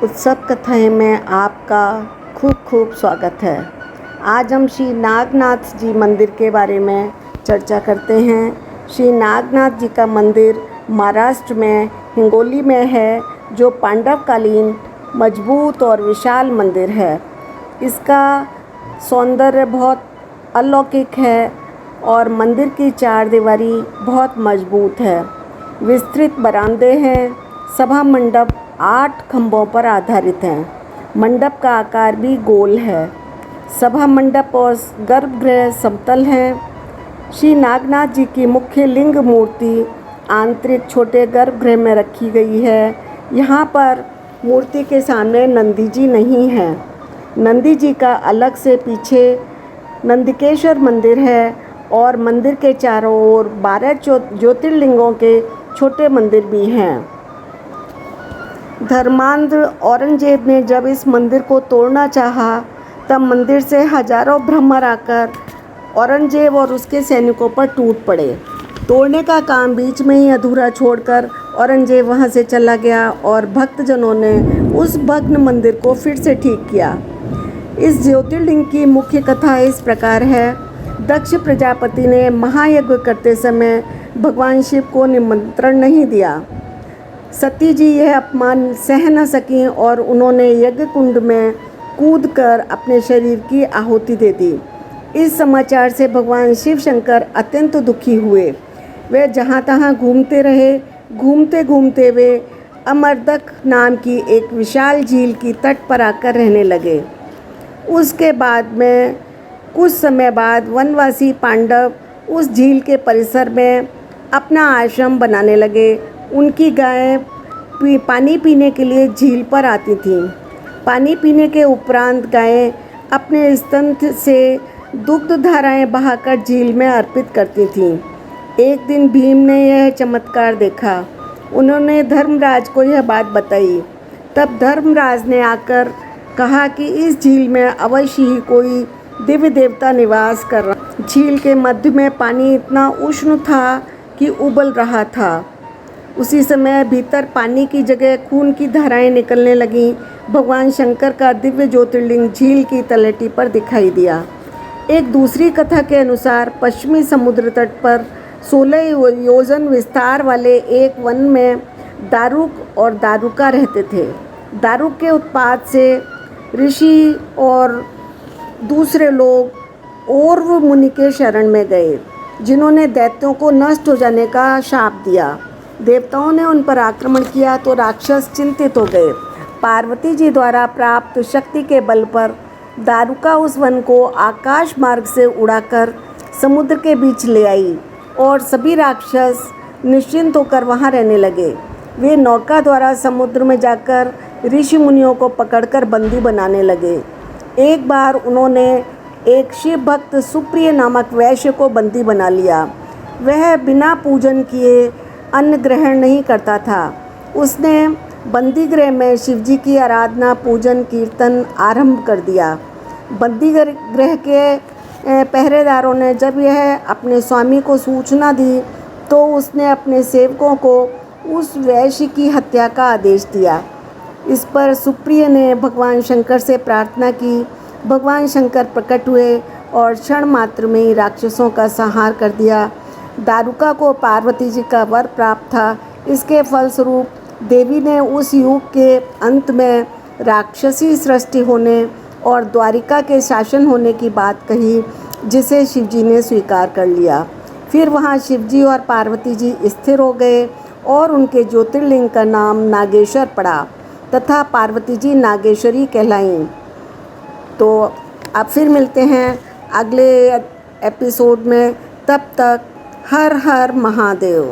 उत्सव कथाएँ में आपका खूब खूब स्वागत है। आज हम श्री नागनाथ जी मंदिर के बारे में चर्चा करते हैं। श्री नागनाथ जी का मंदिर महाराष्ट्र में हिंगोली में है, जो पांडवकालीन मजबूत और विशाल मंदिर है। इसका सौंदर्य बहुत अलौकिक है और मंदिर की चारदीवारी बहुत मजबूत है। विस्तृत बरामदे हैं। सभा मंडप 8 खंभों पर आधारित हैं। मंडप का आकार भी गोल है। सभा मंडप और गर्भगृह समतल हैं। श्री नागनाथ जी की मुख्य लिंग मूर्ति आंतरिक छोटे गर्भगृह में रखी गई है। यहाँ पर मूर्ति के सामने नंदी जी नहीं हैं। नंदी जी का अलग से पीछे नंदिकेश्वर मंदिर है और मंदिर के चारों ओर 12 ज्योतिर्लिंगों के छोटे मंदिर भी हैं। धर्मांध औरंगजेब ने जब इस मंदिर को तोड़ना चाहा, तब मंदिर से हजारों ब्राह्मण आकर औरंगजेब और उसके सैनिकों पर टूट पड़े। तोड़ने का काम बीच में ही अधूरा छोड़कर औरंगजेब वहां से चला गया और भक्तजनों ने उस भग्न मंदिर को फिर से ठीक किया। इस ज्योतिर्लिंग की मुख्य कथा इस प्रकार है। दक्ष प्रजापति ने महायज्ञ करते समय भगवान शिव को निमंत्रण नहीं दिया। सती जी यह अपमान सह न सकीं और उन्होंने यज्ञ कुंड में कूदकर अपने शरीर की आहुति दे दी। इस समाचार से भगवान शिव शंकर अत्यंत दुखी हुए। वे जहाँ तहाँ घूमते रहे। घूमते घूमते वे अमरदक नाम की एक विशाल झील की तट पर आकर रहने लगे। उसके बाद में कुछ समय बाद वनवासी पांडव उस झील के परिसर में अपना आश्रम बनाने लगे। उनकी गायें पानी पीने के लिए झील पर आती थीं। पानी पीने के उपरांत गायें अपने स्तन से दुग्ध धाराएं बहाकर झील में अर्पित करती थीं। एक दिन भीम ने यह चमत्कार देखा। उन्होंने धर्मराज को यह बात बताई। तब धर्मराज ने आकर कहा कि इस झील में अवश्य ही कोई दिव्य देवता निवास कर रहा। झील के मध्य में पानी इतना उष्ण था कि उबल रहा था। उसी समय भीतर पानी की जगह खून की धाराएं निकलने लगीं। भगवान शंकर का दिव्य ज्योतिर्लिंग झील की तलहटी पर दिखाई दिया। एक दूसरी कथा के अनुसार पश्चिमी समुद्र तट पर 16 योजन विस्तार वाले एक वन में दारुक और दारुका रहते थे। दारुक के उत्पात से ऋषि और दूसरे लोग ओर्व मुनि के शरण में गए, जिन्होंने दैत्यों को नष्ट हो जाने का शाप दिया। देवताओं ने उन पर आक्रमण किया तो राक्षस चिंतित हो गए। पार्वती जी द्वारा प्राप्त शक्ति के बल पर दारुका उस वन को आकाश मार्ग से उड़ाकर समुद्र के बीच ले आई और सभी राक्षस निश्चिंत होकर वहां रहने लगे। वे नौका द्वारा समुद्र में जाकर ऋषि मुनियों को पकड़कर बंदी बनाने लगे। एक बार उन्होंने एक शिव भक्त सुप्रिय नामक वैश्य को बंदी बना लिया। वह बिना पूजन किए अन्न ग्रहण नहीं करता था। उसने बंदीगृह में शिवजी की आराधना, पूजन, कीर्तन आरंभ कर दिया। बंदीगृह के पहरेदारों ने जब यह अपने स्वामी को सूचना दी, तो उसने अपने सेवकों को उस वैश्य की हत्या का आदेश दिया। इस पर सुप्रिय ने भगवान शंकर से प्रार्थना की। भगवान शंकर प्रकट हुए और क्षण मात्र में ही राक्षसों का संहार कर दिया। दारुका को पार्वती जी का वर प्राप्त था। इसके फलस्वरूप देवी ने उस युग के अंत में राक्षसी सृष्टि होने और द्वारिका के शासन होने की बात कही, जिसे शिवजी ने स्वीकार कर लिया। फिर वहाँ शिवजी और पार्वती जी स्थिर हो गए और उनके ज्योतिर्लिंग का नाम नागेश्वर पड़ा तथा पार्वती जी नागेश्वरी कहलाईं। तो अब फिर मिलते हैं अगले एपिसोड में। तब तक हर हर महादेव।